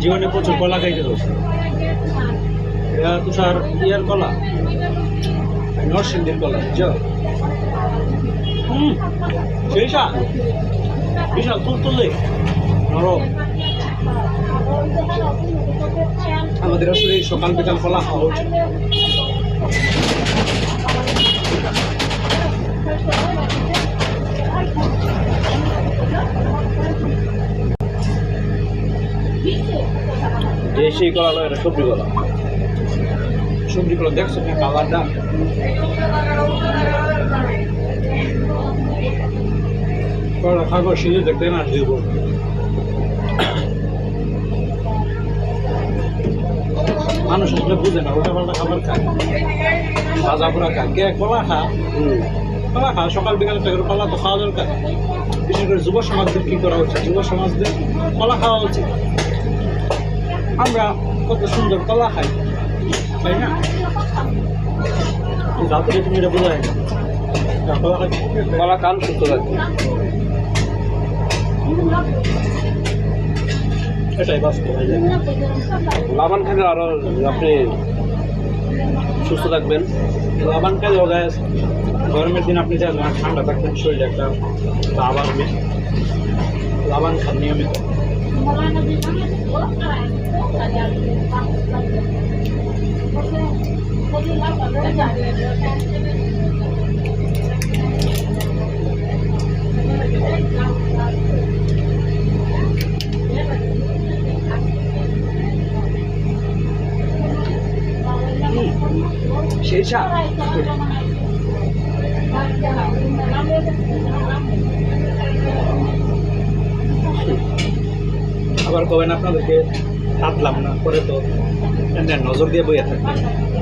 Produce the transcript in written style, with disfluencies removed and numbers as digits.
জীবনে প্রচুর কলা খাইতে ধরছে। এটা তুষার ইয়ার কলা, নরসিংদীর কলা, বুঝছো? সেই স্বাদ, বিশাল তুলতুলে নরম। আমাদের আসলে সকাল বিকাল কলা খাওয়া উচিত। দেশি কলা নয়, এটা সবজি কলা। সবজি কলা দেখছো না কালারটা? কলা খাবো সিঁড়ি দেখতে না দিব। মানুষ আসলে বুঝে না, ওটা পাল্টা খাবার খায়, ভাজা পোড়া খায়। কে কলা খা, কলা খা, সকাল বিকাল কলা তো খাওয়া দরকার। বিশেষ করে যুব সমাজদের কী করা উচিত? যুব সমাজদের কলা খাওয়া উচিত। আমরা কত সুন্দর কলা খাই, তাই না? যাতে তুমি এটা বোঝায় না, কলা খান সুস্থ থাকবে, এটাই বাস্তব। লাবান খেলে আরো আপনি সুস্থ থাকবেন। লাবান খেলে গরমের দিন আপনি যা ঠান্ডা থাকবেন, শরীরে একটা লাভ আসবে। লাবান খান নিয়মিত। সেই স্বাদ। আবার কবেন আপনাদেরকে কাটলাম না, পরে তো নজর দিয়ে বইয়া থাকবে।